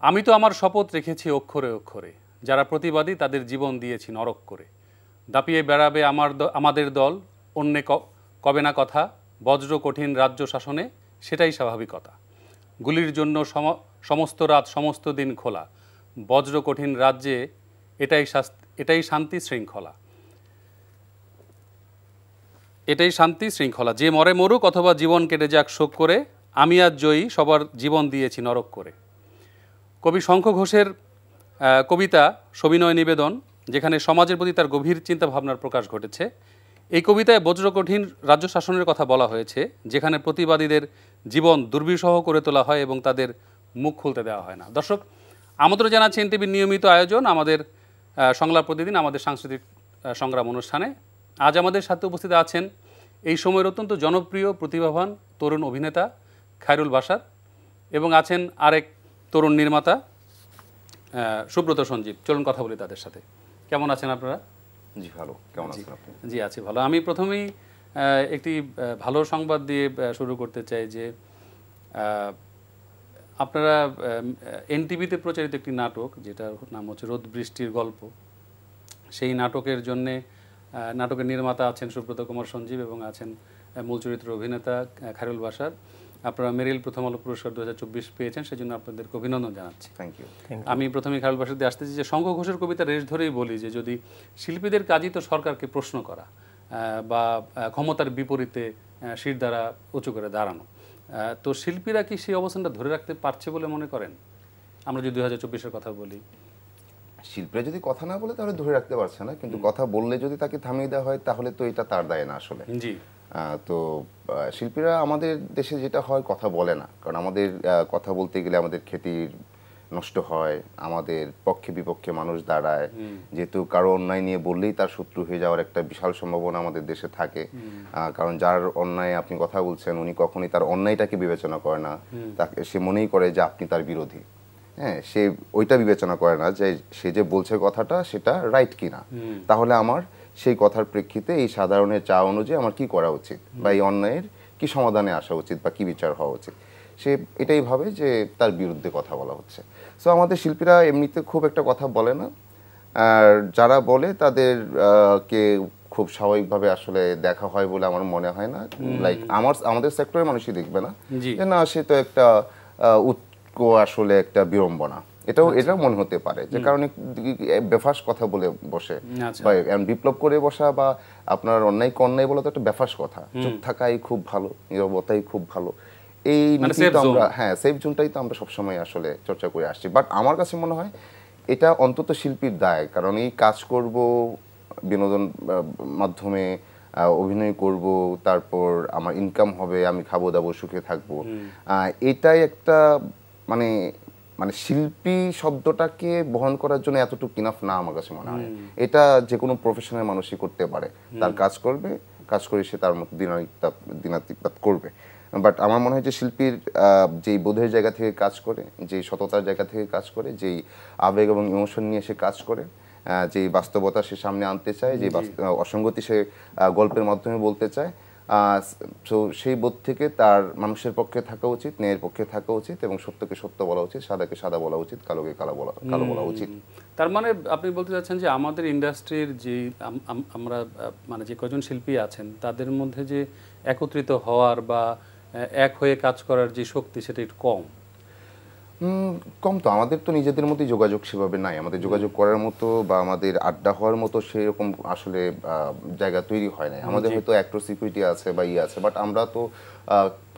আমি তো আমার শপথ রেখেছি অক্ষরে অক্ষরে, যারা প্রতিবাদী তাদের জীবন দিয়েছি নরক করে। দাপিয়ে বেড়াবে আমাদের দল অন্যে কবে না কথা, বজ্র কঠিন রাজ্য শাসনে সেটাই স্বাভাবিকতা। গুলির জন্য সমস্ত রাত সমস্ত দিন খোলা, বজ্র কঠিন রাজ্যে এটাই শান্তি শৃঙ্খলা। এটাই শান্তি শৃঙ্খলা। যে মরে মরুক অথবা জীবন কেটে যাক শোক করে, আমি আজ জয়ী সবার জীবন দিয়েছি নরক করে। কবি শঙ্খ ঘোষের কবিতা সবিনয় নিবেদন, যেখানে সমাজের প্রতি তার গভীর চিন্তা ভাবনার প্রকাশ ঘটেছে। এই কবিতায় বজ্রকঠিন রাজ্য শাসনের কথা বলা হয়েছে, যেখানে প্রতিবাদীদের জীবন দুর্বিষহ করে তোলা হয় এবং তাদের মুখ খুলতে দেওয়া হয় না। দর্শক, আমন্ত্রণ জানাচ্ছি এনটিভির নিয়মিত আয়োজন আমাদের সংলাপ প্রতিদিন, আমাদের সাংস্কৃতিক সংগ্রাম অনুষ্ঠানে। আজ আমাদের সাথে উপস্থিত আছেন এই সময়ের অত্যন্ত জনপ্রিয় প্রতিভাবান তরুণ অভিনেতা খায়রুল বাশার, এবং আছেন আরেক তরুণ নির্মাতা সুব্রত সঞ্জীব। চলুন কথা বলি তাদের সাথে। কেমন আছেন আপনারা? জি ভালো, কেমন আছেন আপনি? জি আছি ভালো। আমি প্রথমেই একটি ভালো সংবাদ দিয়ে শুরু করতে চাই যে আপনারা এনটিভিতে প্রচারিত একটি নাটক, যেটার নাম হচ্ছে রোদ বৃষ্টির গল্প, সেই নাটকের জন্যে নাটকের নির্মাতা আছেন সুব্রত কুমার সঞ্জীব এবং আছেন মূল চরিত্র অভিনেতা খায়রুল বাশার। আপনারা মেরিল প্রথম আলো পুরস্কার 2024 পেয়েছেন, সেজন্য আপনাদেরকে অভিনন্দন জানাচ্ছি। Thank you. আমি প্রথমে খায়রুল বাশার দিয়ে আসতেছি যে শঙ্খ ঘোষের কবিতা রেশ ধরেই বলি যে যদি শিল্পীদের কাজই তো সরকারকে প্রশ্ন করা বা ক্ষমতার বিপরীতে শির দ্বারা উঁচু করে দাঁড়ানো, তো শিল্পীরা কি সেই অবস্থানটা ধরে রাখতে পারছে বলে মনে করেন? আমরা যদি 2024-এর কথা বলি, শিল্পীরা যদি কথা না বলে তাহলে ধরে রাখতে পারছে না, কিন্তু কথা বললে যদি তাকে থামিয়ে দেওয়া হয় তাহলে তো এটা তার দায় না আসলে। জি। তো শিল্পীরা আমাদের দেশে যেটা হয় কথা বলে না, কারণ আমাদের কথা বলতে গেলে আমাদের খ্যাতির নষ্ট হয়, আমাদের পক্ষে বিপক্ষে মানুষ দাঁড়ায়, যেহেতু কারো অন্যায় নিয়ে বললেই তার শত্রু হয়ে যাওয়ার একটা বিশাল সম্ভাবনা আমাদের দেশে থাকে। কারণ যার অন্যায় আপনি কথা বলছেন উনি কখনোই তার অন্যায়টাকে বিবেচনা করে না, তাকে সে মনেই করে যে আপনি তার বিরোধী। হ্যাঁ, সে ওইটা বিবেচনা করে না যে সে যে বলছে কথাটা সেটা রাইট কিনা, তাহলে আমার সেই কথার প্রেক্ষিতে এই সাধারণের চা অনুযায়ী আমার কি করা উচিত বা এই অন্যায়ের কি সমাধানে আসা উচিত বা কি বিচার হওয়া উচিত, সে এটাই ভাবে যে তার বিরুদ্ধে কথা বলা হচ্ছে। সো আমাদের শিল্পীরা এমনিতে খুব একটা কথা বলে না, আর যারা বলে তাদের কে খুব স্বাভাবিকভাবে আসলে দেখা হয় বলে আমার মনে হয় না। লাইক আমাদের সেক্টরের মানুষই দেখবে না যে না সে তো একটা আসলে একটা বিড়ম্বনা, এটাও মনে হতে পারে যে কারণে বেফাস কথা বলে বসে বা বিপ্লব করে বসা বা আপনার অন্যায় অন্যায় বলা তো একটা বেফাস কথা। চুপ থাকাই খুব ভালো, নীরবতাই খুব ভালো, এই নীতিটা আমরা সেফ জোনটাই তো আমরা সবসময় আসলে চর্চা করে আসছি। বাট আমার কাছে মনে হয় এটা অন্তত শিল্পীর দায়, কারণ এই কাজ করব, বিনোদন মাধ্যমে অভিনয় করব, তারপর আমার ইনকাম হবে, আমি খাবো দাবো সুখে থাকবো, এটাই একটা মানে মানে শিল্পী শব্দটাকে বহন করার জন্য এতটুকু ইনাফ না আমার কাছে মনে হয়। এটা যে কোনো প্রফেশনের মানুষই করতে পারে, তার কাজ করবে, কাজ করে সে তার মতো দিনাতিপাত করবে। বাট আমার মনে হয় যে শিল্পীর যেই বোধের জায়গা থেকে কাজ করে, যেই সততার জায়গা থেকে কাজ করে, যেই আবেগ এবং ইমোশন নিয়ে সে কাজ করে, যেই বাস্তবতা সে সামনে আনতে চায়, যে অসঙ্গতি সে গল্পের মাধ্যমে বলতে চায়, তো সেই বোধ থেকে তার মানুষের পক্ষে থাকা উচিত, ন্যায়ের পক্ষে থাকা উচিত এবং সত্যকে সত্য বলা উচিত, সাদাকে সাদা বলা উচিত, কালোকে কালো বলা উচিত। তার মানে আপনি বলতে চাচ্ছেন যে আমাদের ইন্ডাস্ট্রির যে আমরা মানে যে কজন শিল্পী আছেন তাদের মধ্যে যে একত্রিত হওয়ার বা এক হয়ে কাজ করার যে শক্তি সেটা একটু কম। তো আমাদের তো নিজেদের মধ্যেই যোগাযোগ সেভাবে নাই, আমাদের যোগাযোগ করার মতো বা আমাদের আড্ডা হওয়ার মতো সেরকম আসলে জায়গা তৈরি হয় নাই। আমাদের হয়তো অ্যাক্টর সিকিউরিটি আছে বা আছে, বাট আমরা তো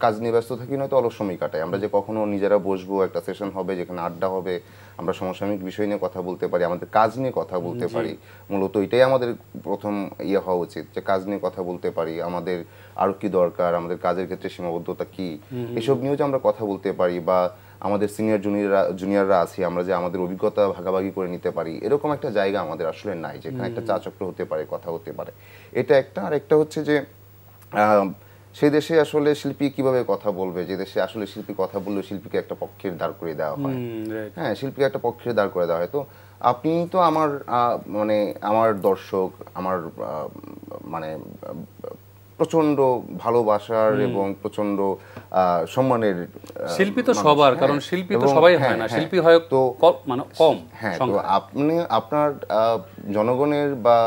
কাজ নিয়ে ব্যস্ত থাকি, নয়তো অলস সময় কাটাই। আমরা যে কখনো নিজেরা বসবো, একটা সেশন হবে যেখানে আড্ডা হবে, আমরা সমসাময়িক বিষয় নিয়ে কথা বলতে পারি, আমাদের কাজ নিয়ে কথা বলতে পারি, মূলত এটাই আমাদের প্রথম হওয়া উচিত, যে কাজ নিয়ে কথা বলতে পারি, আমাদের আরো কি দরকার, আমাদের কাজের ক্ষেত্রে সীমাবদ্ধতা কি, এসব নিয়েও যে আমরা কথা বলতে পারি, বা আমাদের সিনিয়র জুনিয়ররা আছি, আমরা যে আমাদের অভিজ্ঞতা ভাগাভাগি করে নিতে পারি, এরকম একটা জায়গা আমাদের আসলে নাই, যেখানে একটা চা চক্র হতে পারে, কথা হতে পারে। এটা একটা। আর একটা হচ্ছে যে সেই দেশে আসলে শিল্পী কিভাবে কথা বলবে, যে দেশে আসলে শিল্পী কথা বললে শিল্পীকে একটা পক্ষের দাঁড় করে দেওয়া হয়। হ্যাঁ, শিল্পীকে একটা পক্ষের দাঁড় করে দেওয়া হয়। তো আপনি তো আমার মানে আমার দর্শক, আমার মানে প্রচন্ড ভালোবাসার এবং প্রচন্ড সম্মানের শিল্পী তো সবার, কারণ শিল্পী তো সবাই হয় না, শিল্পী হয় তো মানে কম। হ্যাঁ, তো আপনি আপনার জনগণের বা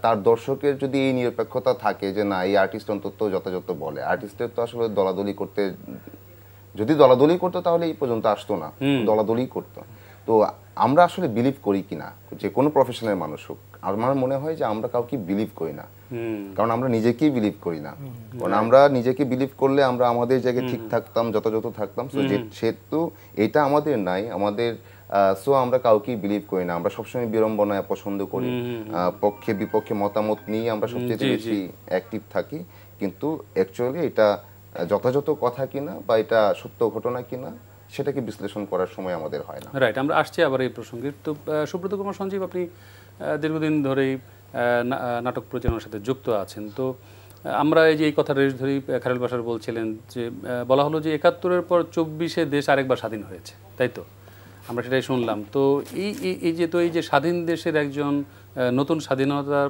তার দর্শকের যদি এই নিরপেক্ষতা থাকে যে না এই আর্টিস্ট অন্তত যথাযথ বলে, আর্টিস্টের তো আসলে দলাদলি করতে, যদি দলাদলি করতো তাহলে এই পর্যন্ত আসতো না, দলাদলি করতো। তো আমরা আসলে বিলিভ করি কিনা, যে কোনো প্রফেশনের মানুষ হোক, আমার মনে হয় যে আমরা কাউকে বিলিভ করি না, কারণ আমরা নিজেকেই বিলিভ করি না। কারণ আমরা নিজেকে বিলিভ করলে আমরা আমাদের জায়গায় ঠিক থাকতাম, যথাযথ থাকতাম। সেহেতু এটা আমাদের নাই, আমাদের সো আমরা কাউকেই বিলিভ করি না। আমরা সবসময় বিড়ম্বনায় পছন্দ করি, পক্ষে বিপক্ষে মতামত নিয়ে আমরা সবচেয়ে বেশি অ্যাক্টিভ থাকি। কিন্তু অ্যাকচুয়ালি এটা যথাযথ কথা কিনা বা এটা সত্য ঘটনা কিনা সেটাকে বিশ্লেষণ করার সময় আমাদের হয় না। রাইট, আমরা আসছি আবার এই প্রসঙ্গে। তো সুব্রত কুমার সঞ্জীব, আপনি দীর্ঘদিন ধরেই নাটক প্রচারণার সাথে যুক্ত আছেন। তো আমরা এই যে এই কথা রেশ ধরেই খায়রুল বাশার বলছিলেন যে বলা হলো যে ৭১-এর পর ২৪-এ দেশ আরেকবার স্বাধীন হয়েছে, তাই তো? আমরা সেটাই শুনলাম। তো এই যে স্বাধীন দেশের একজন নতুন স্বাধীনতা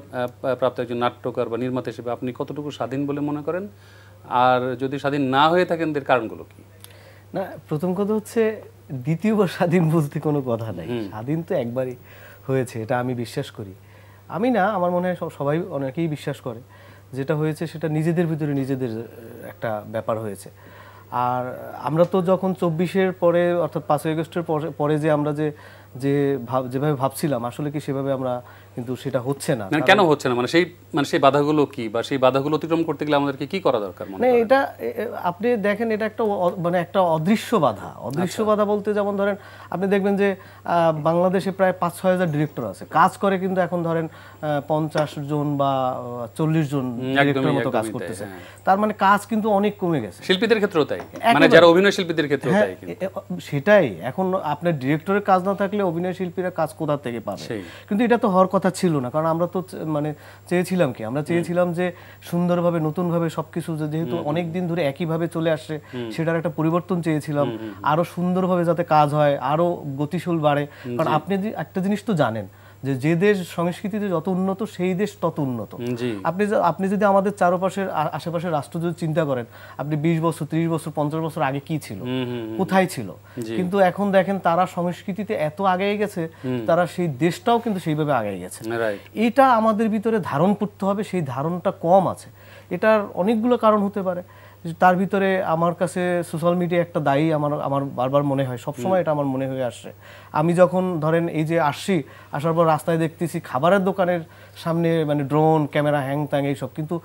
প্রাপ্ত একজন নাট্যকার বা নির্মাতা হিসেবে আপনি কতটুকু স্বাধীন বলে মনে করেন, আর যদি স্বাধীন না হয়ে থাকেন এর কারণগুলো কি? না, প্রথম কথা হচ্ছে দ্বিতীয়বার স্বাধীন বলতে কোনো কথা নাই। স্বাধীন তো একবারই হয়েছে, এটা আমি বিশ্বাস করি। আমি না, আমার মনে হয় সবাই অনেকেই বিশ্বাস করে। যেটা হয়েছে সেটা নিজেদের ভিতরে নিজেদের একটা ব্যাপার হয়েছে। আর আমরা তো যখন ২৪-এর পরে অর্থাৎ ৫ই আগস্টের পরে যে আমরা যেভাবে ভাবছিলাম, আসলে কি সেভাবে আমরা, কিন্তু সেটা হচ্ছে না। কেন হচ্ছে না? মানে সেই বাধাগুলো কি, বা সেই বাধাগুলো অতিক্রম করতে গেলে আমাদেরকে কি করা দরকার? মানে এটা আপনি দেখেন, এটা একটা অদৃশ্য বাধা। অদৃশ্য বাধা বলতে যেমন ধরেন আপনি দেখবেন যে বাংলাদেশে প্রায় ৫-৬ হাজার ডিরেক্টর আছে, কাজ করে কিন্তু এখন ধরেন ৫০ জন বা ৪০ জন ডিরেক্টরের মতো কাজ করতেছে। তার মানে কাজ কিন্তু অনেক কমে গেছে। শিল্পীদের ক্ষেত্রেও তাই, মানে যারা অভিনয় শিল্পীদের ক্ষেত্রেও তাই। সেটাই, এখন আপনার ডিরেক্টরের কাজ না থাকলে অভিনয় শিল্পীরা কাজ কোথা থেকে পাবে? কিন্তু এটা তো হওয়ার কথা ছিল না, কারণ আমরা তো মানে চেয়েছিলাম কি, আমরা চেয়েছিলাম যে সুন্দরভাবে নতুনভাবে সবকিছু, যেহেতু অনেক দিন ধরে একইভাবে চলে আসছে, সেটার একটা পরিবর্তন চেয়েছিলাম, আরো সুন্দরভাবে যাতে কাজ হয়, আরো গতিশীল বাড়ে। কারণ আপনি একটা জিনিস তো জানেন যে দেশ সংস্কৃতিতে যত উন্নত সেই দেশ তত উন্নত। আপনি যদি আমাদের চারপাশের আশেপাশের রাষ্ট্র যদি চিন্তা করেন, আপনি ২০ বছর ৩০ বছর ৫০ বছর আগে কি ছিল, কোথায় ছিল, কিন্তু এখন দেখেন তারা সংস্কৃতিতে এত আগে গেছে, তারা সেই দেশটাও কিন্তু সেইভাবে আগে গেছে। এটা আমাদের ভিতরে ধারণ করতে হবে, সেই ধারণটা কম আছে। এটার অনেকগুলো কারণ হতে পারে, তার ভিতরে আমার কাছে সোশ্যাল মিডিয়া একটা দায়ী। আমার বারবার মনে হয়, সবসময় এটা আমার মনে হয়ে আসছে। আমি যখন ধরেন এই যে আসার পর রাস্তায় দেখতেছি খাবারের দোকানের সামনে মানে ড্রোন ক্যামেরা হ্যাং ত্যাং এইসব, কিন্তু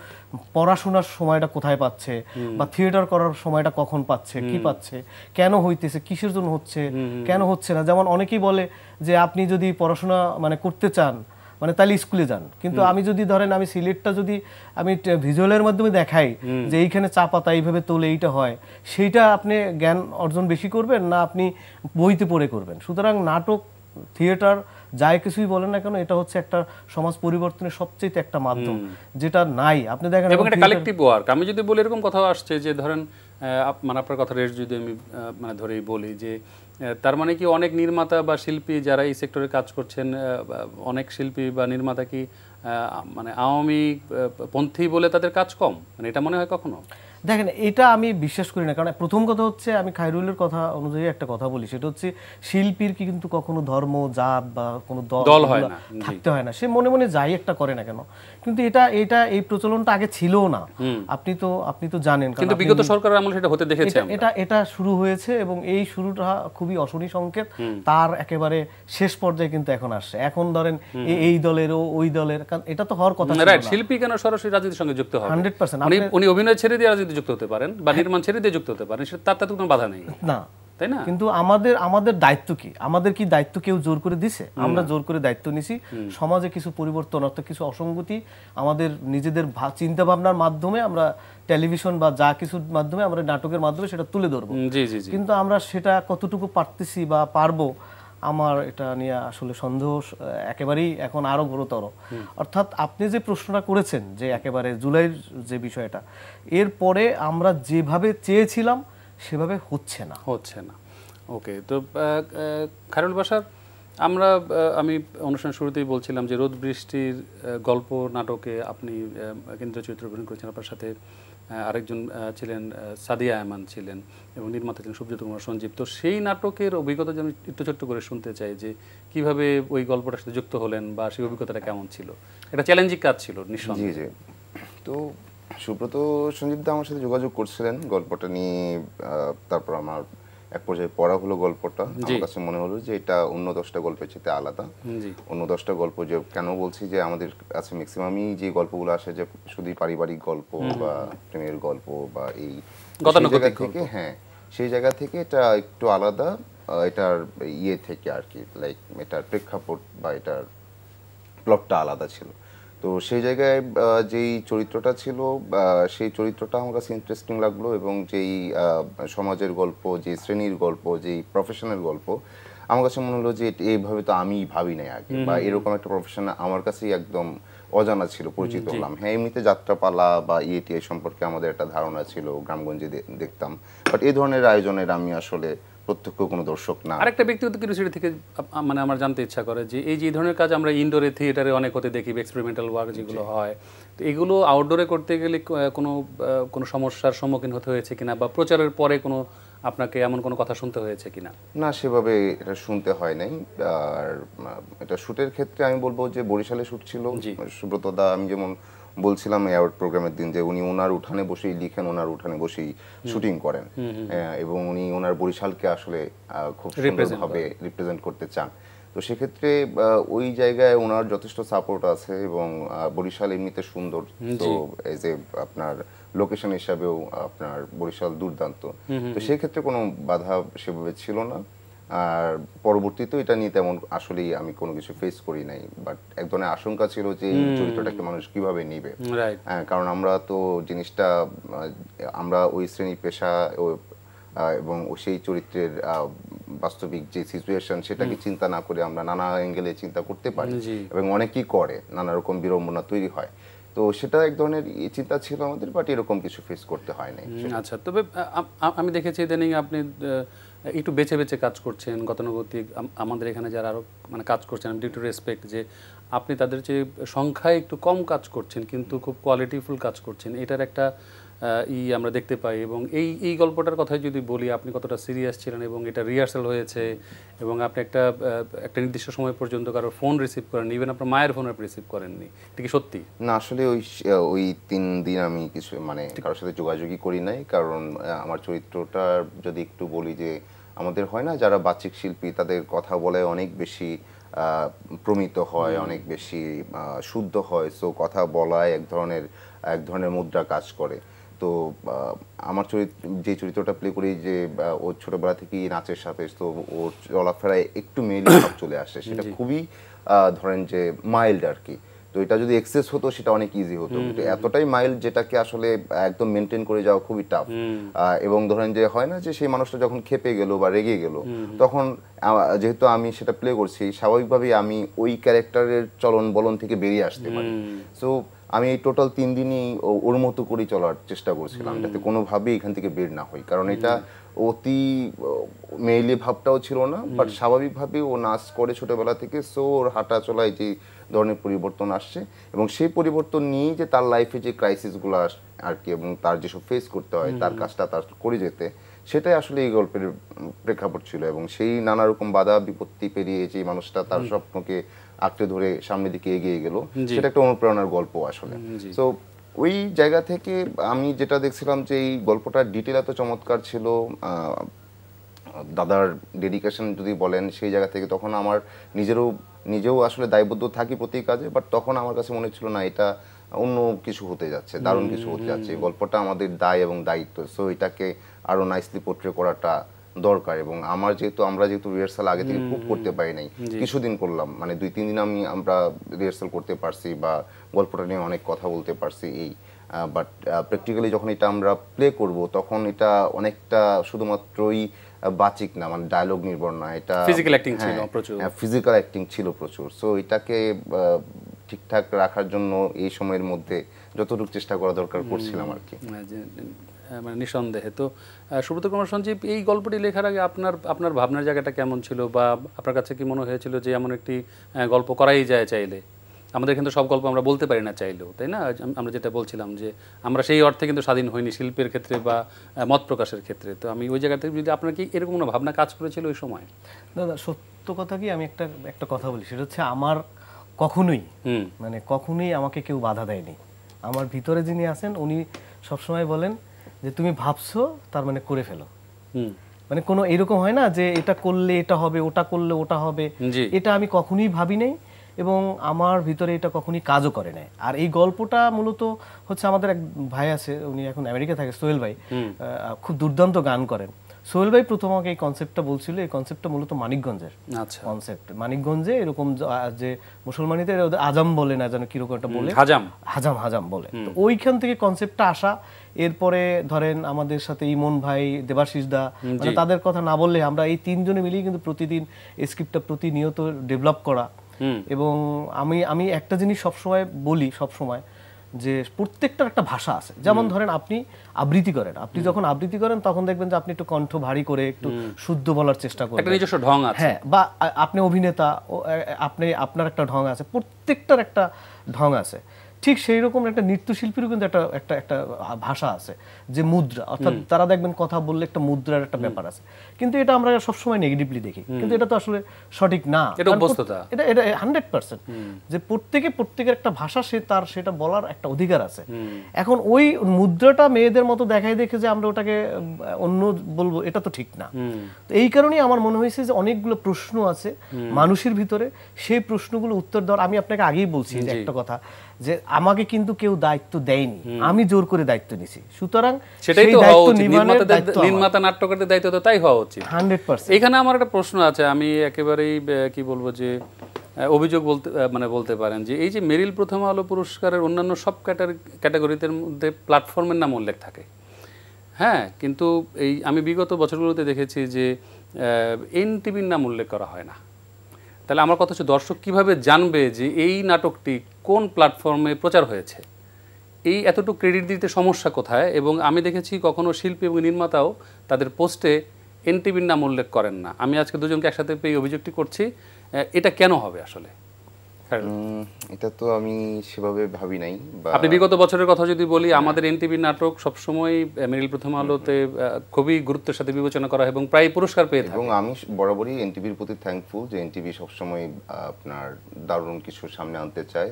পড়াশোনার সময়টা কোথায় পাচ্ছে, বা থিয়েটার করার সময়টা কখন পাচ্ছে, কি পাচ্ছে, কেন হইতেছে, কিসের জন্য হচ্ছে, কেন হচ্ছে না। যেমন অনেকেই বলে যে আপনি যদি পড়াশোনা মানে করতে চান, মানে তাহলে স্কুলে যান। কিন্তু আমি যদি ধরেন আমি সিলেটটা যদি আমি ভিজুয়ালের মাধ্যমে দেখাই যে এইখানে চা পাতা এইভাবে তোলে, এইটা হয়, সেইটা আপনি জ্ঞান অর্জন বেশি করবেন না আপনি বইতে পড়ে করবেন? সুতরাং নাটক, থিয়েটার, যাই কিছুই বলেন না কেন, এটা হচ্ছে একটা সমাজ পরিবর্তনের সবচেয়ে একটা মাধ্যম, যেটা নাই। আপনি দেখেন এবং এটা কালেক্টিভ ওয়ার্ক। আমি যদি বলি, এরকম কথা আসছে যে ধরেন মানে আপনার কথা রেট যদি আমি মানে ধরেই বলি যে তার মানে কি অনেক নির্মাতা বা শিল্পী যারা এই সেক্টরে কাজ করছেন, অনেক শিল্পী বা নির্মাতা কি মানে আওয়ামী পন্থী বলে তাদের কাজ কম? মানে এটা মনে হয় কখনো? দেখেন, এটা আমি বিশ্বাস করি না। কারণ প্রথম কথা হচ্ছে, আমি খায়রুলের কথা অনুযায়ী একটা কথা বলি, সেটা হচ্ছে শিল্পীর কি কিন্তু কখনো ধর্ম, জাত বা কোনো দল থাকতে হয় না। সে মনে মনে যাই একটা করে না কেন, কিন্তু এটা এই প্রচলনটা আগে ছিল না। আপনি তো জানেন, কিন্তু বিগত সরকারের আমলে সেটা হতে দেখেছি আমরা। এটা শুরু হয়েছে, এবং এই শুরুটা খুবই অশনি সংকেত। তার একেবারে শেষ পর্যায়ে কিন্তু এখন আসছে। এখন ধরেন এই দলের ওই দলের, কারণ এটা তো হওয়ার কথা ছিল না। শিল্পী কেন সরাসরি রাজনীতির সঙ্গে যুক্ত হবে? 100%। উনি অভিনয় ছেড়ে দিয়ে রাজনীতি যুক্ত হতে পারেন, বা নির্মাণ ছেড়ে দিয়ে যুক্ত হতে পারেন, তাতে কোনো বাধা নেই, না, তাই না? কিন্তু আমাদের দায়িত্ব কি? আমাদের কি দায়িত্ব কেউ জোর করে দিছে? আমরা জোর করে দায়িত্ব নিছি। সমাজে কিছু পরিবর্তন, অর্থাৎ কিছু অসঙ্গতি আমাদের নিজেদের চিন্তা ভাবনার মাধ্যমে, আমরা টেলিভিশন বা যা কিছুর মাধ্যমে, আমরা নাটকের মাধ্যমে সেটা তুলে ধরবো। কিন্তু আমরা সেটা কতটুকু পারতেছি বা পারবো, আমার এটা নিয়ে আসলে সন্দেহ একেবারেই এখন আরো গুরুতর। অর্থাৎ আপনি যে প্রশ্নটা করেছেন যে একেবারে জুলাইয়ের যে বিষয়টা, এরপরে আমরা যেভাবে চেয়েছিলাম সেভাবে হচ্ছে না। ওকে, তো খায়রুল বাশার, আমি অনুষ্ঠানের শুরুতেই বলছিলাম যে রোদ বৃষ্টির গল্প নাটকে আপনি কেন্দ্রীয় চরিত্র অভিনয় করেছেন, আপনার সাথে আরেকজন ছিলেন সাদিয়া আয়মান ছিলেন এবং নির্মাতা ছিলেন সুব্রত কুমার সঞ্জীব। তো সেই নাটকের অভিজ্ঞতা যে আমি একটু ছোট্ট করে শুনতে চাই যে কিভাবে ওই গল্পটার সাথে যুক্ত হলেন বা সেই অভিজ্ঞতাটা কেমন ছিল। এটা চ্যালেঞ্জিং কাজ ছিল নিঃসন্দেহে। জি জি। তো সুব্রত সঞ্জীব দা আমার সাথে যোগাযোগ করছিলেন গল্পটা নিয়ে, তারপর আমার এক পর্যায়ে পড়া হলো গল্পটা। আমার কাছে মনে হলো যে এটা অন্য 10টা গল্পের চেয়ে আলাদা। অন্য 10টা গল্প যে কেন বলছি যে আমাদের কাছে ম্যাক্সিমামই যে গল্পগুলো আসে যে শুধু পারিবারিক গল্প বা প্রেমের গল্প বা এই জায়গা থেকে, হ্যাঁ সেই জায়গা থেকে এটা একটু আলাদা। এটার ইয়ে থেকে আর কি, লাইক এটার প্রেক্ষাপট বা এটার প্লটটা আলাদা ছিল। তো সেই জায়গায় যেই চরিত্রটা ছিল সেই চরিত্রটা আমার কাছে ইন্টারেস্টিং লাগলো, এবং যেই সমাজের গল্প, যে শ্রেণীর গল্প, যেই প্রফেশনের গল্প, আমার কাছে মনে হলো যে এইভাবে তো আমি ভাবি নাই আগে, বা এরকম একটা প্রফেশন আমার কাছেই একদম অজানা ছিল, পরিচিত হলাম। হ্যাঁ এমনিতে যাত্রাপালা বা ইয়েটিএ সম্পর্কে আমাদের একটা ধারণা ছিল, গ্রামগঞ্জে দেখতাম, বাট এই ধরনের আয়োজনের আমি আসলে প্রত্যক্ষ কোনো দর্শক না। আরেকটা ব্যক্তিগত কিউরিওসিটি থেকে মানে আমার জানতে ইচ্ছা করে যে এই যে ধরনের কাজ আমরা ইনডোরে থিয়েটারে অনেক হতে দেখি, এক্সপেরিমেন্টাল ওয়ার্ক যেগুলো হয়, তো এগুলো আউটডোরে করতে গেলে কোনো সমস্যার সম্মুখীন হতে হয়েছে কিনা, বা প্রচারের পরে কোনো আপনাকে এমন কোনো কথা শুনতে হয়েছে কিনা? না, সেভাবে এটা শুনতে হয় নাই। আর এটা শুটের ক্ষেত্রে আমি বলবো যে বরিশালে শুট ছিল। সুব্রত দা, আমি যেমন বলছিলাম অ্যাওয়ার্ড প্রোগ্রামের দিন, যে উনি ওনার উঠানে বসেই লিখেন, ওনার উঠানে বসেই শুটিং করেন, এবং উনি ওনার বরিশালকে আসলে খুব সুন্দরভাবে রিপ্রেজেন্ট করতে চান। তো সেক্ষেত্রে ওই জায়গায় ওনার যথেষ্ট সাপোর্ট আছে, এবং বরিশাল এমনিতে সুন্দর, তো এই যে আপনার লোকেশন হিসাবেও আপনার বরিশাল দুর্দান্ত। তো সেই ক্ষেত্রে কোনো বাধা সেভাবে ছিল না। আর পরবর্তীতে এটা নিয়ে তেমন আসলেই আমি কোনো কিছু ফেস করি নাই, বাট এক ধরনের আশঙ্কা ছিল যে এই চরিত্রটাকে মানুষ কিভাবে নিবে, কারণ আমরা তো জিনিসটা আমরা ওই শ্রেণী পেশা এবং সেই চরিত্রের বাস্তবিক যে সিচুয়েশন সেটাকে চিন্তা না করে আমরা নানা অ্যাঙ্গেলে চিন্তা করতে পারি, এবং অনেকেই করে, নানা রকম বিড়ম্বনা তৈরি হয়। তো সেটা এক ধরনের চিন্তা ছিল আমাদের, বাট এরকম কিছু ফেস করতে হয় নাই। আচ্ছা, তবে আমি দেখেছি ইদানিং আপনি একটু বেছে বেছে কাজ করছেন, গতানুগতিক আমাদের এখানে যারা আরও মানে কাজ করছেন, আমি ডিউ টু রেসপেক্ট যে আপনি তাদের চেয়ে সংখ্যায় একটু কম কাজ করছেন কিন্তু খুব কোয়ালিটিফুল কাজ করছেন, এটার একটা আমরা দেখতে পাই। এবং এই গল্পটার কথাই যদি বলি, আপনি কতটা সিরিয়াস ছিলেন এবং এটা রিহার্সাল হয়েছে, এবং আপনি একটা নির্দিষ্ট সময় পর্যন্ত কারো ফোন রিসিভ করেন, ইভেন আপনার মায়ের ফোন রিসিভ করেননি, এটা কি সত্যি? না, আসলে ওই 3 দিন আমি কিছু মানে কারোর সাথে যোগাযোগই করি নাই, কারণ আমার চরিত্রটা যদি একটু বলি যে আমাদের হয় না যারা বাচিক শিল্পী, তাদের কথা বলে অনেক বেশি প্রমিত হয়, অনেক বেশি শুদ্ধ হয়, সো কথা বলায় এক ধরনের মুদ্রা কাজ করে। তো আমার যে চরিত্রটা প্লে করি, যে ও ছোটবেলা থেকেই নাচের সাথে, তো ওর চলাফেরায় একটু মেইলি ভাব চলে আসে, সেটা খুবই ধরেন যে মাইল্ড আর কি। তো এটা যদি এক্সেস হতো সেটা অনেক ইজি হতো, কিন্তু এতটাই মাইল্ড যেটাকে আসলে একদম মেনটেন করে যাওয়া খুবই টাফ। এবং ধরেন যে হয় না যে সেই মানুষটা যখন খেপে গেল বা রেগে গেল, তখন যেহেতু আমি সেটা প্লে করছি, স্বাভাবিকভাবেই আমি ওই ক্যারেক্টারের চলন বলন থেকে বেরিয়ে আসতে পারি। সো আমি এই টোটাল 3 দিনই ওর মতো করেই চলার চেষ্টা করছিলাম, যাতে কোনোভাবেই এখান থেকে বের না হই, কারণ এটা অতি মেইলি ভাবটাও ছিল না, বাট স্বাভাবিকভাবে ও নাচ করে ছোটবেলা থেকে, সো ওর হাঁটা চলায় যে ধরনের পরিবর্তন আসছে, এবং সেই পরিবর্তন নিয়ে যে তার লাইফে যে ক্রাইসিসগুলো আর কি, এবং তার যেসব ফেস করতে হয়, তার কাজটা তার করে যেতে, সেটাই আসলে এই গল্পের প্রেক্ষাপট ছিল। এবং সেই নানা রকম বাধা বিপত্তি পেরিয়ে যে মানুষটা তার স্বপ্নকে আঁকড়ে ধরে সামনের দিকে এগিয়ে গেল, সেটা একটা অনুপ্রেরণার গল্প আসলে। সো ওই জায়গা থেকে আমি যেটা দেখছিলাম যে এই গল্পটার ডিটেল এত চমৎকার ছিল, দাদার ডেডিকেশন যদি বলেন সেই জায়গা থেকে, তখন আমার নিজেও আসলে দায়বদ্ধ থাকি প্রতি কাজে, বাট তখন আমার কাছে মনে হচ্ছিল না এটা অন্য কিছু হতে যাচ্ছে, দারুণ কিছু হতে যাচ্ছে, গল্পটা আমাদের দায় এবং দায়িত্ব, সো এটাকে আরো নাইসলি পোর্ট্রে করাটা দরকার। এবং আমরা যেহেতু রিহার্সাল আগে থেকে খুব করতে পারি নাই, কিছুদিন করলাম, মানে 2-3 দিন আমরা রিহার্সাল করতে পারছি বা গল্পটা নিয়ে অনেক কথা বলতে পারছি, বাট প্র্যাকটিক্যালি যখন এটা আমরা প্লে করব, তখন এটা অনেকটা শুধুমাত্রই বাচিক না, মানে ডায়লগ নির্ভর না, এটা ফিজিক্যাল অ্যাক্টিং ছিল প্রচুর। ফিজিক্যাল অ্যাক্টিং ছিল প্রচুর। সো এটাকে ঠিকঠাক রাখার জন্য এই সময়ের মধ্যে যতটুকু চেষ্টা করা দরকার করছিলাম আর কি। মানে নিঃসন্দেহে। তো সুব্রত কুমার সঞ্জীব, এই গল্পটি লেখার আগে আপনার ভাবনার জায়গাটা কেমন ছিল, বা আপনার কাছে কি মনে হয়েছিল যে এমন একটি গল্প করাই যায় চাইলে? আমাদের কিন্তু সব গল্প আমরা বলতে পারি না চাইলেও, তাই না? আমরা যেটা বলছিলাম যে আমরা সেই অর্থে কিন্তু স্বাধীন হইনি শিল্পের ক্ষেত্রে বা মত প্রকাশের ক্ষেত্রে। তো আমি ওই জায়গা থেকে যদি আপনার কি এরকম কোনো ভাবনা কাজ করেছিল ওই সময়? দাদা সত্য কথা কি, আমি একটা কথা বলি, সেটা হচ্ছে আমার কখনোই মানে কখনোই আমাকে কেউ বাধা দেয়নি। আমার ভিতরে যিনি আছেন উনি সবসময় বলেন যে তুমি ভাবছো তার মানে করে ফেলো। মানে কোনো এরকম হয় না যে এটা করলে এটা হবে, ওটা করলে ওটা হবে, এটা আমি কখনোই ভাবি নাই এবং আমার ভিতরে এটা কখনোই কাজও করে নাই। আর এই গল্পটা মূলত হচ্ছে আমাদের এক ভাই আছে, উনি এখন আমেরিকা থাকে, সোহেল ভাই, খুব দুর্দান্ত গান করেন। সোহেল ভাই প্রথম আমাকে এই কনসেপ্টটা বলছিল। এই কনসেপ্টটা মূলত মানিকগঞ্জের কনসেপ্ট। মানিকগঞ্জে এরকম যে মুসলমানিদের আজাম বলে না যেন কিরকম একটা বলে, হাজাম বলে, তো ওইখান থেকে কনসেপ্টটা আসা। এরপরে ধরেন আমাদের সাথে ইমন ভাই, দেবাশিস দা, মানে তাদের কথা না বললে আমরা এই তিনজনে মিলেই কিন্তু প্রতিদিন এই স্ক্রিপ্টটা প্রতিনিয়ত ডেভেলপ করা। এবং আমি একটা জিনিস সবসময় বলি, সবসময় যে প্রত্যেকটার একটা ভাষা আছে। যেমন ধরেন আপনি আবৃত্তি করেন, আপনি যখন আবৃত্তি করেন তখন দেখবেন যে আপনি একটু কণ্ঠ ভারী করে একটু শুদ্ধ বলার চেষ্টা করেন, একটা নিজস্ব ঢং আছে। হ্যাঁ, বা আপনি অভিনেতা, আপনার একটা ঢং আছে, প্রত্যেকটার একটা ঢং আছে। ঠিক সেই রকম একটা নৃত্যশিল্পীরও কিন্তু একটা ভাষা আছে, যে মুদ্রা, অর্থাৎ তারা দেখবেন কথা বললে একটা মুদ্রার একটা ব্যাপার আছে। কিন্তু এটা আমরা সবসময় নেগেটিভলি দেখি, কিন্তু এটা তো আসলে সঠিক না। এটা 100% যে প্রত্যেকের একটা ভাষা, সেটা বলার একটা অধিকার আছে। এখন ওই মুদ্রাটা মেয়েদের মতো দেখাই দেখে যে আমরা ওটাকে অন্য বলবো, এটা তো ঠিক না। তো এই কারণেই আমার মনে হয়েছে যে অনেকগুলো প্রশ্ন আছে মানুষের ভিতরে, সেই প্রশ্নগুলো উত্তর দেওয়ার। আমি আপনাকে আগেই বলছি যে একটা কথা, যে আমাকে কিন্তু কেউ দায়িত্ব দেয়নি, আমি জোর করে দায়িত্ব নিছি। সুতরাং সেটাই তো হওয়া উচিত, নির্মাতা নাট্যকারদের দায়িত্ব তো তাই হওয়া উচিত 100%। এখানে আমার একটা প্রশ্ন আছে, আমি একেবারেই কি বলবো যে অভিযোগ বলতে পারেন যে এই যে মেরিল প্রথম আলো পুরস্কারের অন্যান্য সব ক্যাটাগরিতে মধ্যে প্ল্যাটফর্মের নাম উল্লেখ থাকে, হ্যাঁ, কিন্তু এই আমি বিগত বছরগুলোতে দেখেছি যে এনটিভির নাম উল্লেখ করা হয় না। তাহলে আমার কথা হচ্ছে, দর্শক কিভাবে জানবে যে এই নাটকটি কোন প্ল্যাটফর্মে প্রচার হয়েছে? এই এতটুকু ক্রেডিট দিতে সমস্যা কোথায়? এবং আমি দেখেছি কখনো শিল্পী এবং নির্মাতাও তাদের পোস্টে এনটিভির নাম উল্লেখ করেন না। আমি আজকে দুজনকে একসাথে পেয়ে অভিযোগটি করছি, এটা কেন হবে আসলে? এটা তো আমি সেভাবে ভাবি নাই। আপনি বিগত বছরের কথা যদি বলি, আমাদের এনটিভি নাটক সবসময় মেরিল প্রথম আলোতে খুবই গুরুত্বের সাথে বিবেচনা করা এবং প্রায় পুরস্কার পেয়ে থাকে। এবং আমি বরাবরই এনটিভির প্রতি থ্যাঙ্কফুল যে এনটিভি সবসময় আপনার দারুণ কিছু সামনে আনতে চায়,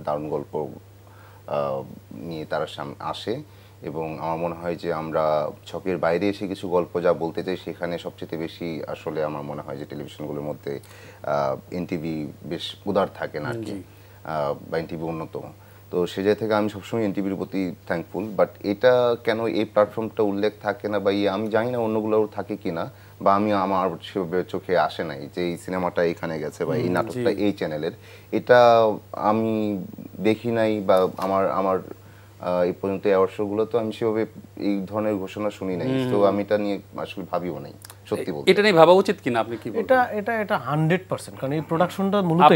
দারুণ গল্প নিয়ে তারা সামনে আসে। এবং আমার মনে হয় যে আমরা ছকের বাইরে এসে কিছু গল্প যা বলতে চাই, সেখানে সবচেয়ে বেশি আসলে আমার মনে হয় যে টেলিভিশনগুলোর মধ্যে এনটিভি বেশ উদার থাকেন আর কি, বা এনটিভি অন্যতম। তো সে জায়গা থেকে আমি সবসময় এনটিভির প্রতি থ্যাঙ্কফুল। বাট এটা কেন এই প্ল্যাটফর্মটা উল্লেখ থাকে না, বা আমি জানি না অন্যগুলোর থাকে কি না, বা আমার সেভাবে চোখে আসে নাই যে এই সিনেমাটা এখানে গেছে বা এই নাটকটা এই চ্যানেলের, এটা আমি দেখি নাই। বা আমার এই পর্যন্ত অ্যাওয়ার্ড শোগুলো তো আমি সেভাবে এই ধরনের ঘোষণা শুনি নাই। তো আমি এটা নিয়ে আসলে ভাবিও নাই, সত্যি বলতে। এটা নিয়ে ভাবা উচিত কিনা আপনি কি বলেন? এটা 100%, কারণ এই প্রোডাকশনটা মূলত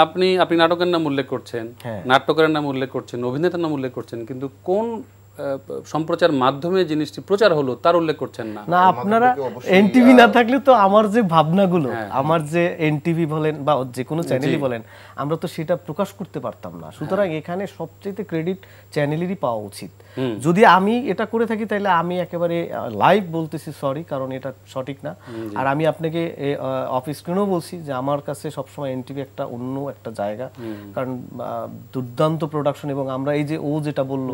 আপনি নাটকের নাম উল্লেখ করছেন, নাট্যকারের নাম উল্লেখ করছেন, অভিনেতার নাম উল্লেখ করছেন, কিন্তু কোন সম্প্রচার মাধ্যমে জিনিসটি প্রচার হলো তার উল্লেখ করছেন না। না, আপনারা এনটিভি না থাকলে তো আমার যে ভাবনাগুলো, আমার যে এনটিভি বলেন বা যে কোনো চ্যানেলই বলেন, আমরা তো সেটা প্রকাশ করতে পারতাম না। সুতরাং এখানে সবচেয়ে ক্রেডিট চ্যানেলেরই পাওয়া উচিত। যদি আমি এটা করে থাকি তাহলে আমি একেবারে লাইভ বলতেছি সরি, কারণ এটা সঠিক না। আর আমি আপনাকে অফ স্ক্রিনেও বলছি যে আমার কাছে সবসময় এনটিভি একটা অন্য একটা জায়গা, কারণ দুর্দান্ত প্রোডাকশন। এবং আমরা এই যে যেটা বললো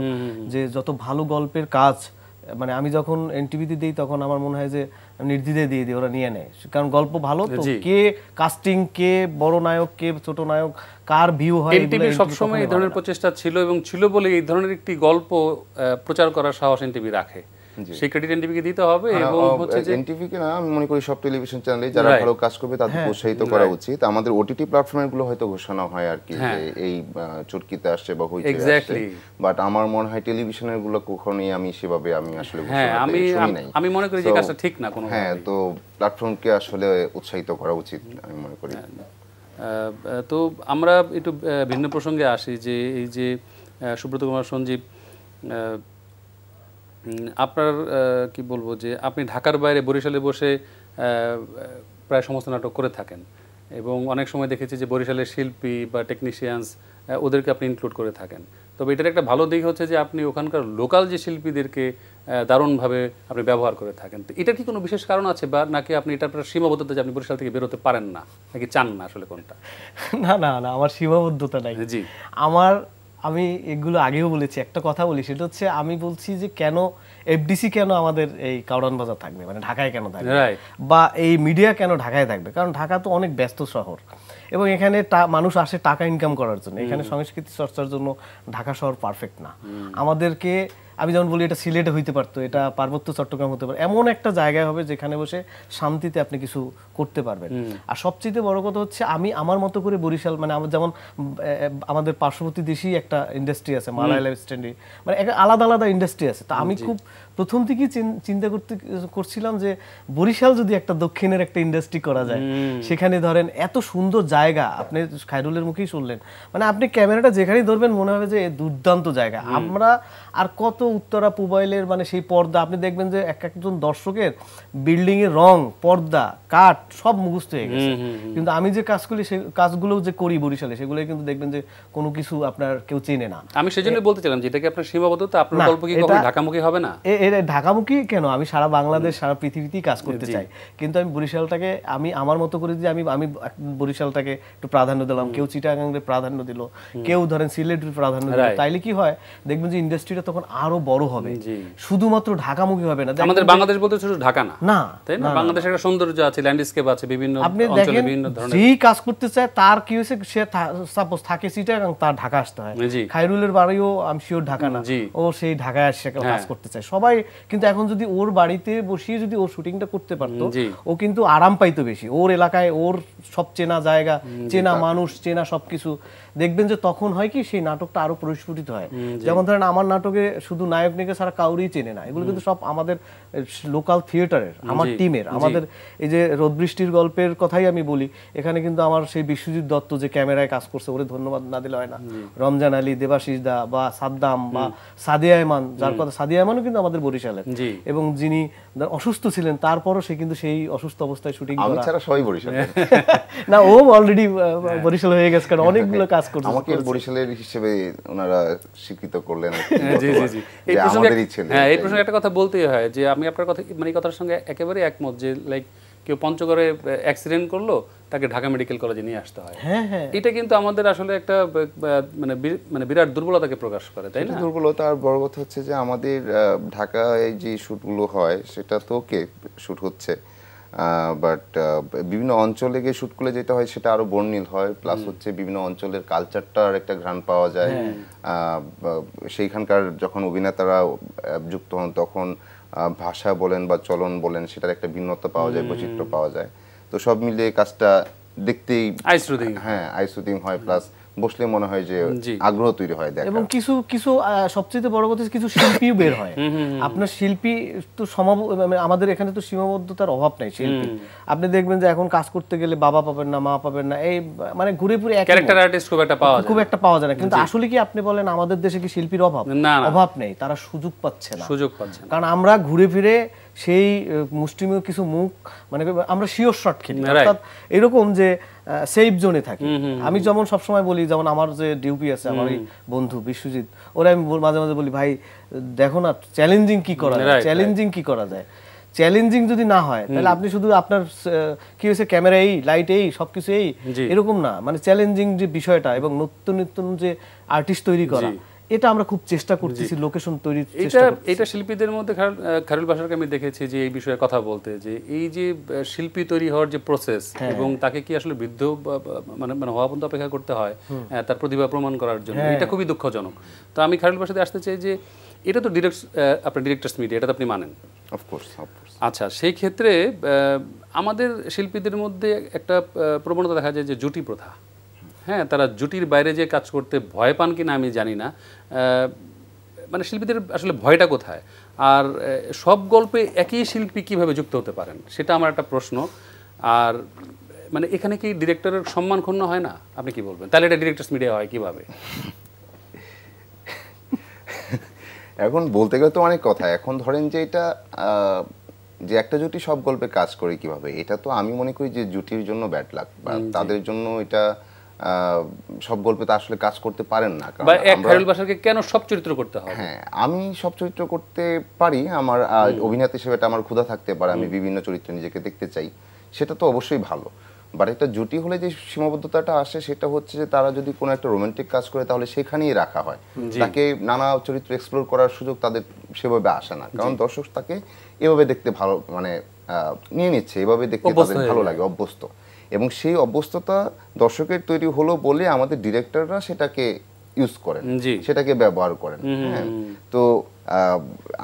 যে যত ভালো গল্পের কাজ, মানে আমি যখন এনটিভিতে দিই তখন আমার মনে হয় যে নির্দ্বিধায় দিয়ে দিই, ওরা নিয়ে নেয়, কারণ গল্প ভালো তো। কে কাস্টিং, কে বড় নায়ক, কে ছোট নায়ক, কার ভিউ হয়, এনটিভি সবসময় এই ধরনের প্রচেষ্টা ছিল এবং ছিল বলে এই ধরনের একটি গল্প প্রচার করার সাহস এনটিভি রাখে। সেই ক্রেডিট এনটিভিকে দিতে হবে। এবং হচ্ছে যে এনটিভিকে না, আমি মনে করি সব টেলিভিশন চ্যানেলে যারা ভালো কাজ করবে তাদের উৎসাহিত করা উচিত। আমাদের ওটিটি প্ল্যাটফর্মগুলো হয়তো ঘোষণা হয় আর কি যে এই চুটকিতে আসছে বা হইচই আসছে, বাট আমার মনে হয় টেলিভিশনের গুলো কখনোই আমি সেভাবে আসলে আমি মনে করি যে কাজটা ঠিক না কোনো। হ্যাঁ, তো প্ল্যাটফর্মকে আসলে উৎসাহিত করা উচিত আমি মনে করি। তো আমরা একটু ভিন্ন প্রসঙ্গে আসি, যে এই যে সুব্রত কুমার সঞ্জীব আপনার কি বলবো যে আপনি ঢাকার বাইরে বরিশালে বসে প্রায় সমস্ত নাটক করে থাকেন এবং অনেক সময় দেখেছি যে বরিশালের শিল্পী বা টেকনিশিয়ানস ওদেরকে আপনি ইনক্লুড করে থাকেন। তবে এটার একটা ভালো দিক হচ্ছে যে আপনি ওখানকার লোকাল যে শিল্পীদেরকে দারুণভাবে আপনি ব্যবহার করে থাকেন। তো এটার কি কোনো বিশেষ কারণ আছে বা নাকি আপনি এটার সীমাবদ্ধতা যে আপনি বরিশাল থেকে বেরোতে পারেন না নাকি চান না, আসলে কোনটা? না না না, আমার সীমাবদ্ধতা নাই। জি, আমি এগুলো আগেও বলেছি, একটা কথা বলি, সেটা হচ্ছে আমি বলছি যে কেন এফডিসি কেন আমাদের এই কাউরান বাজার থাকবে, মানে ঢাকায় কেন থাকবে, বা এই মিডিয়া কেন ঢাকায় থাকবে। কারণ ঢাকা তো অনেক ব্যস্ত শহর এবং এখানে মানুষ আসে টাকা ইনকাম করার জন্য, এখানে সংস্কৃতি চর্চার জন্য ঢাকা শহর পারফেক্ট না। আমাদেরকে, আমি যেমন বলি এটা সিলেটে হইতে পারতো, এটা পার্বত্য চট্টগ্রাম হতে পারে, এমন একটা জায়গায় হবে যেখানে বসে শান্তিতে আপনি কিছু করতে পারবেন। আর সবচেয়ে বড় কথা হচ্ছে আমি আমার মতো করে বরিশাল, মানে যেমন আমাদের পার্শ্ববর্তী দেশেই একটা ইন্ডাস্ট্রি আছে মালায়ালাম স্ট্যান্ডে, মানে একটা আলাদা আলাদা ইন্ডাস্ট্রি আছে। তা আমি খুব প্রথম থেকেই চিন্তা করছিলাম যে বরিশাল যদি একটা দক্ষিণের একটা ইন্ডাস্ট্রি করা যায়, সেখানে ধরেন এত সুন্দর জায়গা, আপনি খায়রুলের মুখেই শুনলেন, মানে আপনি ক্যামেরাটা যেখানেই ধরবেন মনে হবে যে দুর্দান্ত জায়গা। আমরা আর কত উত্তরা পুবাইলের মানে সেই পর্দা, আপনি দেখবেন যে একজন দর্শকের বিল্ডিং এর রং, পর্দা, কাঠ সব মুখস্থ হয়ে গেছে, কিন্তু আমি যে কাজগুলি, সেই কাজগুলো যে করি বরিশালে, সেগুলো কিন্তু দেখবেন যে কোনো কিছু আপনার কেউ চেনে না। আমি সেজন্য বলতে চাইলাম যে এটা কি আপনার সীমাবদ্ধতা, আপনার গল্প কি কখনো ঢাকামুখী হবে না? ঢাকামুখী কেন, আমি সারা বাংলাদেশ, সারা পৃথিবীতেই কাজ করতে চাই, কিন্তু আমি বরিশালটাকে আমি আমার মতো করে যে আমি বরিশালটাকে একটু প্রাধান্য দিলাম, কেউ চিটাগাংকে প্রাধান্য দিল, কেউ ধরেন সিলেটের প্রাধান্য দিল, তাইলে কি হয় দেখবেন যে ইন্ডাস্ট্রিটা তখন আরো বড় হবে, শুধুমাত্র ঢাকামুখী হবে না। আমাদের বাংলাদেশ বলতে শুধু ঢাকা না, না তাই না, বাংলাদেশে একটা সৌন্দর্য আছে, ল্যান্ডস্কেপ আছে, বিভিন্ন অঞ্চলে বিভিন্ন ধরনের, যেই কাজ করতে চায় তার কি হয়েছে, সে সাপোজ থাকে চিটাগাং, তার ঢাকা আসতে হয়। খায়রুলের বাড়িও আমি শিওর ঢাকা না, ও সেই ঢাকায় আসে কাজ করতে চায় সবাই, কিন্তু এখন যদি ওর বাড়িতে বসিয়ে যদি ওর শুটিংটা করতে পারতো, ও কিন্তু আরাম পাইতো বেশি, ওর এলাকায় ওর সব চেনা জায়গা, চেনা মানুষ, চেনা সবকিছু, দেখবেন যে তখন হয় কি সেই নাটকটা আরো পরিস্ফুটিত হয়। যেমন ধরেন আমার নাটকে শুধু নায়ক নায়িকা ছাড়া কাউরই চেনে না, এগুলো কিন্তু সব আমাদের লোকাল থিয়েটারের, আমার টিমের, আমাদের এই যে রোদ বৃষ্টির গল্পের কথাই আমি বলি, এখানে কিন্তু আমার সেই বিশ্বজিৎ দত্ত যে ক্যামেরায় কাজ করছে, ওরে ধন্যবাদ না দিলে হয় না, রমজান আলী, দেবাশিস দা বা সাদ্দাম বা সাদিয়া ইমান, যার কথা, সাদিয়া ইমানও কিন্তু আমাদের বরিশালের, এবং যিনি অসুস্থ ছিলেন তারপরও সে কিন্তু সেই অসুস্থ অবস্থায় শুটিং করা, আমি ছাড়া সবাই বরিশাল না, ও অলরেডি বরিশাল হয়ে গেছে, কারণ অনেকগুলো কাজ করছে, আমাকে বরিশালের হিসেবে ওনারা স্বীকৃত করলেন। জি জি জি, এই প্রসঙ্গে একটা কথা বলতেই হয় যে আমি আপনার কথা, মানে কথার সঙ্গে একেবারে একমত, যে লাইক কেউ পঞ্চগড়ে অ্যাক্সিডেন্ট করলো, তাকে ঢাকা মেডিকেল কলেজে নিয়ে আসতে হয়। এটা কিন্তু আমাদের আসলে একটা মানে বিরাট দুর্বলতাকে প্রকাশ করে, তাই না? দুর্বলতা। আর বড় কথা হচ্ছে যে আমাদের ঢাকায় যে শুটগুলো হয় সেটা তো শুট হচ্ছে, বাট বিভিন্ন অঞ্চলে গিয়ে শুট করলে যেটা হয় সেটা আরো বর্ণিল হয়, প্লাস হচ্ছে বিভিন্ন অঞ্চলের কালচারটার একটা ঘ্রাণ পাওয়া যায়। সেইখানকার যখন অভিনেতারা যুক্ত হন তখন ভাষা বলেন বা চলন বলেন, সেটার একটা ভিন্নতা পাওয়া যায়, বৈচিত্র্য পাওয়া যায়। তো সব মিলিয়ে কাজটা দেখতেই আইসুদিং হয়, প্লাস বসলে মনে হয় যে আগ্রহ তৈরি হয় দেখা। এবং কিছু কিছু সবচেয়ে বড় কথা কিছু শিল্পীও বের হয়। আপনার শিল্পী তো আমাদের এখানে তো সীমাবদ্ধতার অভাব নাই শিল্পী, আপনি দেখবেন যে এখন কাজ করতে গেলে বাবা পাবেন না, মা পাবেন না, এই মানে ঘুরে ফিরে ক্যারেক্টার আর্টিস্ট খুব একটা পাওয়া যায় না। কিন্তু আসলে কি আপনি বলেন আমাদের দেশে কি শিল্পীর অভাব নেই, তারা সুযোগ পাচ্ছে না, কারণ আমরা ঘুরে ফিরে সেই মুষ্টিমেয় কিছু মুখ, মানে আমরা শিওর শট খেলি, অর্থাৎ এরকম যে সেফ জোনে থাকি। আমি যেমন সবসময় বলি, যেমন আমার যে ডিউপি আছে, আমার এই বন্ধু বিশ্বজিৎ, ওরা আমি মাঝে মাঝে বলি, ভাই দেখো না চ্যালেঞ্জিং কি করা যায়, চ্যালেঞ্জিং কি করা যায়। চ্যালেঞ্জিং যদি না হয় তাহলে আপনি শুধু আপনার কি হয়েছে ক্যামেরা এই, লাইট এই, সবকিছু এই, এরকম না, মানে চ্যালেঞ্জিং যে বিষয়টা এবং নতুন নতুন যে আর্টিস্ট তৈরি করা, এটা আমরা খুব চেষ্টা করতেছি, লোকেশন তৈরির চেষ্টা করতেছি। এটা শিল্পীদের মধ্যে খায়রুল বাশারকে আমি দেখেছি যে এই বিষয়ে কথা বলতে, যে এই যে শিল্পী তৈরি হওয়ার যে প্রসেস, এবং তাকে কি আসলে বৃদ্ধ মানে হওয়া পর্যন্ত অপেক্ষা করতে হয় তার প্রতিভা প্রমাণ করার জন্য, এটা খুবই দুঃখজনক। তো আমি খায়রুল বাশারতে আসতে চাই যে এটা তো আপনার ডিরেক্টরস মিডিয়া, এটা তো আপনি মানেন? অফকোর্স। আচ্ছা, সেই ক্ষেত্রে আমাদের শিল্পীদের মধ্যে একটা প্রবণতা দেখা যায় যে জুটি প্রথা, হ্যাঁ, তারা জুটির বাইরে যে কাজ করতে ভয় পান কিনা আমি জানি না, মানে শিল্পীদের আসলে ভয়টা কোথায়, আর সব গল্পে একই শিল্পী কিভাবে যুক্ত হতে পারেন, সেটা আমার একটা প্রশ্ন। আর মানে এখানে কি ডিরেক্টরের সম্মান ক্ষুণ্ণ হয় না? আপনি কি বলবেন? তাহলে এটা ডিরেক্টরস মিডিয়া হয় কিভাবে? এখন বলতে গেলে তো অনেক কথা। এখন ধরেন যে এটা যে একটা জুটি সব গল্পে কাজ করে কিভাবে, এটা তো আমি মনে করি যে জুটির জন্য ব্যাড লাক, বা তাদের জন্য এটা সব গল্পে তো আসলে কাজ করতে পারেন না। বা এক খায়রুল বাশারকে কেন সব চরিত্র করতে হবে? হ্যাঁ, আমি সব চরিত্র করতে পারি, আমার অভিনেতা হিসেবে এটা আমার ক্ষুধা থাকতে পারে, আমি বিভিন্ন চরিত্রে নিজেকে দেখতে চাই, সেটা তো অবশ্যই ভালো। বাট একটা জুটি হলে যে সীমাবদ্ধতাটা আসে সেটা হচ্ছে যে তারা যদি কোনো একটা রোমান্টিক কাজ করে তাহলে সেখানেই রাখা হয়, তাকে নানা চরিত্র এক্সপ্লোর করার সুযোগ তাদের সেভাবে আসে না, কারণ দর্শক তাকে এভাবে দেখতে ভালো মানে নিয়ে নিচ্ছে, এভাবে দেখতে তাদের ভালো লাগে, অভ্যস্ত। এবং সেই অভ্যস্ততা দর্শকের তৈরি হলো বলে আমাদের ডিরেক্টররা সেটাকে ইউজ করেন, সেটাকে ব্যবহার করেন। হ্যাঁ, তো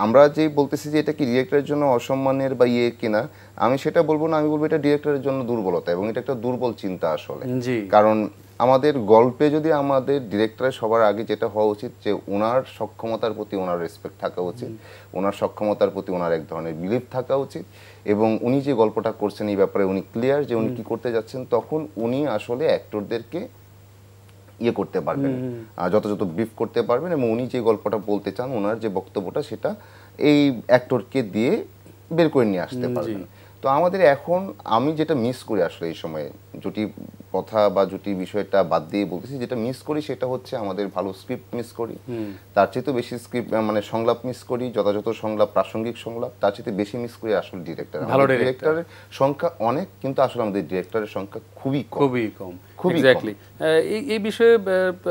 আমরা যে বলতেছি যে এটা কি ডিরেক্টরের জন্য অসম্মানের বা ইয়ে কিনা, আমি সেটা বলবো না, আমি বলবো এটা ডিরেক্টরের জন্য দুর্বলতা, এবং এটা একটা দুর্বল চিন্তা আসলে। কারণ আমাদের গল্পে যদি আমাদের ডিরেক্টরের সবার আগে যেটা হওয়া উচিত যে ওনার সক্ষমতার প্রতি ওনার রেসপেক্ট থাকা উচিত, ওনার সক্ষমতার প্রতি ওনার এক ধরনের বিলিভ থাকা উচিত, এবং উনি যে গল্পটা করছেন এই ব্যাপারে উনি ক্লিয়ার যে উনি কি করতে যাচ্ছেন, তখন উনি আসলে অ্যাক্টরদেরকে ইয়ে করতে পারবেন, যথাযথ ব্রিফ করতে পারবেন, এবং উনি যে গল্পটা বলতে চান ওনার যে বক্তব্যটা সেটা এই অ্যাক্টরকে দিয়ে বের করে নিয়ে আসতে পারবেন। তো আমাদের এখন আমি যেটা মিস করি আসলে এই সময়ে, জুটি কথা বা জুটি বিষয়টা বাদ দিয়ে বলতেছি, যেটা মিস করি সেটা হচ্ছে আমাদের ভালো স্ক্রিপ্ট মিস করি, তার চেয়ে বেশি স্ক্রিপ্ট মানে সংলাপ মিস করি, যথাযথ সংলাপ, প্রাসঙ্গিক সংলাপ, তার চেয়ে বেশি মিস করি আসলে ডিরেক্টর। আমাদের ডিরেক্টরের সংখ্যা অনেক, কিন্তু আসলে আমাদের ডিরেক্টরের সংখ্যা খুবই কম, খুবই কম। এক্স্যাক্টলি। এই বিষয়ে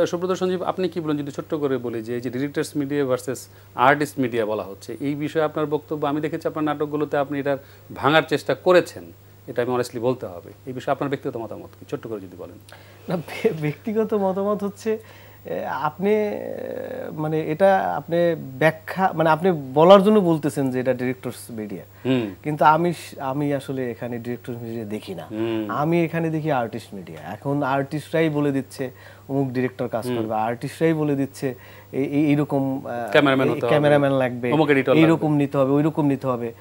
সুব্রত সঞ্জীব আপনি কি বলেন, যদি ছোট্ট করে বলি যে directors media versus artist media বলা হচ্ছে, এই বিষয়ে আপনার বক্তব্য? আমি দেখেছি আপনার নাটকগুলোতে আপনি এটার ভাঙার চেষ্টা করেছেন, এটা আমি অনেস্টলি বলতে হবে। এই বিষয়ে আপনার ব্যক্তিগত মতামত কি, ছোট্ট করে যদি বলেন? না, ব্যক্তিগত মতামত হচ্ছে আপনি মানে এটা আপনি ব্যাখ্যা মানে আপনি বলার জন্য বলতেছেন যে এটা ডিরেক্টরস মিডিয়া, কিন্তু আমি আসলে এখানে ডিরেক্টরস মিডিয়া দেখি না, আমি এখানে দেখি আর্টিস্ট মিডিয়া। এখন আর্টিস্টরাই বলে দিচ্ছে অমুক ডিরেক্টর কাজ করবে, আর্টিস্টরাই বলে দিচ্ছে এইরকম ক্যামেরাম্যান লাগবে, এইরকম নিতে হবে, ওইরকম নিতে হবে।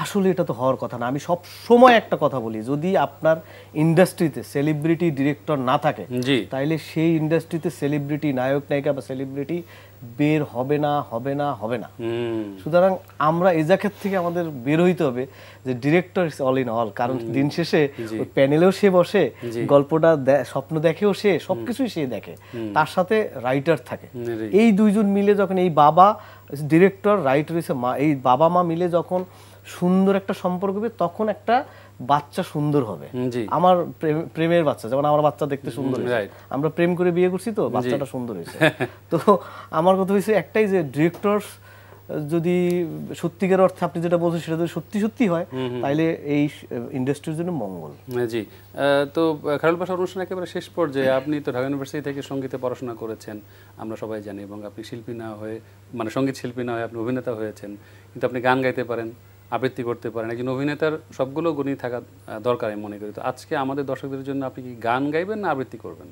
আসলে এটা তো হওয়ার কথা না। আমি সব সময় একটা কথা বলি, যদি আপনার ইন্ডাস্ট্রিতে সেলিব্রিটি ডিরেক্টর না থাকে তাহলে সেই ইন্ডাস্ট্রিতে সেলিব্রিটি নায়ক নায়িকা বা সেলিব্রিটি বের হবে না, হবে না, হবে না। সুতরাং আমরা এই জায়গা থেকে আমাদের বের হইতে হবে যে director is all in all. কারণ দিন শেষে ওই প্যানেলেও সে বসে, গল্পটা স্বপ্ন দেখেও সে, সবকিছুই সে দেখে, তার সাথে রাইটার থাকে। এই দুইজন মিলে যখন, এই বাবা ডিরেক্টর, রাইটার হচ্ছে মা, এই বাবা মা মিলে যখন সুন্দর একটা সম্পর্ক হবে, তখন একটা বাচ্চা সুন্দর হবে। আমার প্রেমের বাচ্চা, যেমন আমার বাচ্চা দেখতে সুন্দর হয়েছে, আমরা প্রেম করে বিয়ে করছি তো বাচ্চাটা সুন্দর হয়েছে। তো আমার কথা হয়েছে একটাই, যে ডিরেক্টর যদি সত্যিকার অর্থে আপনি যেটা বলছেন সেটা যদি সত্যি সত্যি হয়, তাহলে এই ইন্ডাস্ট্রির জন্য মঙ্গল। জি। তো খায়রুল বাশার অনুষ্ঠান একেবারে শেষ পর্যায়ে, আপনি তো ঢাকা ইউনিভার্সিটি থেকে সঙ্গীতে পড়াশোনা করেছেন, আমরা সবাই জানি, এবং আপনি শিল্পী না হয়ে, মানে সঙ্গীত শিল্পী না হয়ে আপনি অভিনেতা হয়েছেন, কিন্তু আপনি গান গাইতে পারেন, আবৃত্তি করতে পারেন। একজন অভিনেতার সবগুলো গুণই থাকা দরকার আমি মনে করি। তো আজকে আমাদের দর্শকদের জন্য আপনি কি গান গাইবেন না আবৃত্তি করবেন,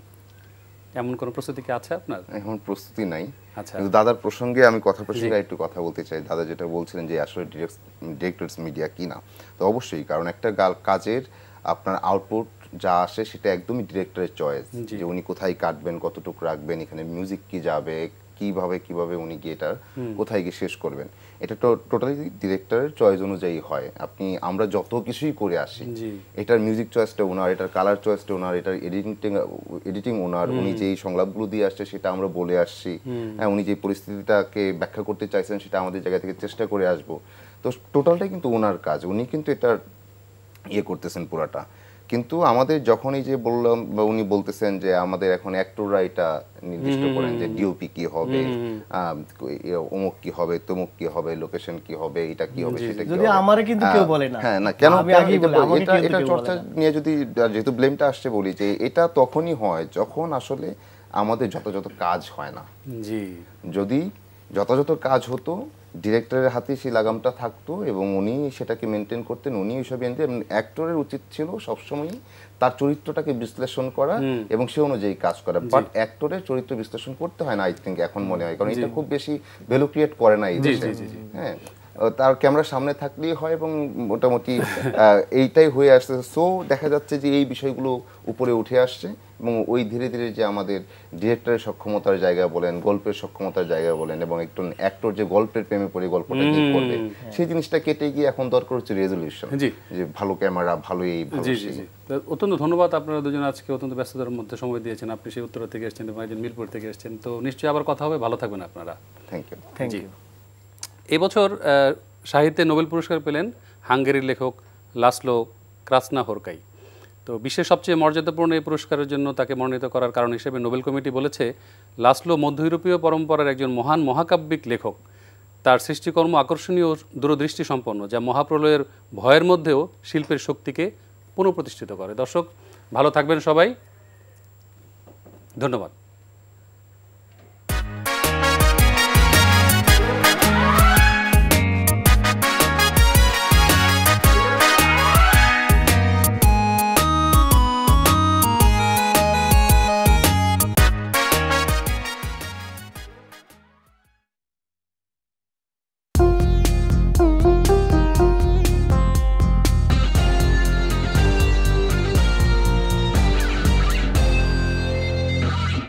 এমন কোনো প্রস্তুতি কি আছে আপনার? এখন প্রস্তুতি নাই। কিন্তু দাদার প্রসঙ্গে আমি প্রসঙ্গে একটু কথা বলতে চাই। দাদা যেটা বলছিলেন যে আসলে ডিরেক্টরস মিডিয়া কিনা, তো অবশ্যই, কারণ একটা কাজের আপনার আউটপুট যা আসে সেটা একদমই ডিরেক্টরের চয়েস, যে উনি কোথায় কাটবেন, কতটুকু রাখবেন, এখানে মিউজিক কি যাবে, কিভাবে উনি গিয়ে এটা কোথায় গিয়ে শেষ করবেন, এটা তো টোটালি ডিরেক্টরের চয়েস অনুযায়ী হয়। আমরা যত কিছুই করে আসি, এটার মিউজিক চয়েসটা ওনার, এটার কালার চয়েসটা ওনার, এটার এডিটিং ওনার, উনি যেই সংলাপগুলো দিয়ে আসছে সেটা আমরা বলে আসছি, হ্যাঁ, উনি যে পরিস্থিতিটাকে ব্যাখ্যা করতে চাইছেন সেটা আমাদের জায়গা থেকে চেষ্টা করে আসবো। তো টোটালটাই কিন্তু ওনার কাজ, উনি কিন্তু এটার করতেছেন পুরাটা। কিন্তু আমাদের যখন এই যে বললাম বা উনি বলতেছেন যে আমাদের এখন অ্যাক্টররা এটা নির্দিষ্ট করেন যে ডিওপি কি হবে, অমুক কি হবে, তমুক কি হবে, লোকেশন কি হবে, এটা কি হবে, সেটা কি হবে, আমারে কিন্তু কেউ বলে না। হ্যাঁ, না কেন এটা চর্চা নিয়ে যদি যেহেতু ব্লেমটা আসছে বলি যে এটা তখনই হয় যখন আসলে আমাদের যথাযথ কাজ হয় না। যদি যথাযথ কাজ হতো, ডিরেক্টরের হাতে সেই লাগামটা থাকতো এবং উনি সেটাকে মেনটেন করতেন, উনি ওইসব অ্যাক্টরের উচিত ছিল সবসময়ই তার চরিত্রটাকে বিশ্লেষণ করা এবং সে অনুযায়ী কাজ করা। বাট অ্যাক্টরের চরিত্র বিশ্লেষণ করতে হয় না, আই থিঙ্ক এখন মনে হয়, কারণ এটা খুব বেশি ভ্যালু ক্রিয়েট করে না এই দেশে। হ্যাঁ, তার ক্যামেরার সামনে থাকলেই হয় এবং মোটামুটি এইটাই হয়ে আসছে। সো দেখা যাচ্ছে যে এই বিষয়গুলো উপরে উঠে আসছে এবং ওই ধীরে ধীরে যে আমাদের ডিরেক্টরের সক্ষমতার জায়গা বলেন, গল্পের সক্ষমতার জায়গা বলেন, এবং একজন অ্যাক্টর যে গল্পের প্রেমে পড়ে গল্পটা কি করবে সেই জিনিসটা কেটে গিয়ে এখন দরকার হচ্ছে রেজলিউশন, যে ভালো ক্যামেরা, ভালো এই ভালো সেই। অত্যন্ত ধন্যবাদ, আপনারা দুজন আজকে অত্যন্ত ব্যস্ততার মধ্যে সময় দিয়েছেন। আপনি সেই উত্তরা থেকে এসেছেন এবং একজন মিরপুর থেকে এসেছেন, তো নিশ্চয়ই আবার কথা হবে। ভালো থাকবেন আপনারা। Thank you. Thank you. এবছর সাহিত্যে নোবেল পুরস্কার পেলেন হাঙ্গেরির লেখক লাসলো ক্রাসনাহোরকাই। তো বিশ্বের সবচেয়ে মর্যাদাপূর্ণ এই পুরস্কারের জন্য তাকে মনোনীত করার কারণ হিসেবে নোবেল কমিটি বলেছে, লাসলো মধ্য ইউরোপীয় পরম্পরার একজন মহান মহাকাব্যিক লেখক। তার সৃষ্টিকর্ম আকর্ষণীয় ও দূরদৃষ্টি সম্পন্ন, যা মহাপ্রলয়ের ভয়ের মধ্যেও শিল্পের শক্তিকে পুনঃপ্রতিষ্ঠিত করে। দর্শক, ভালো থাকবেন সবাই, ধন্যবাদ।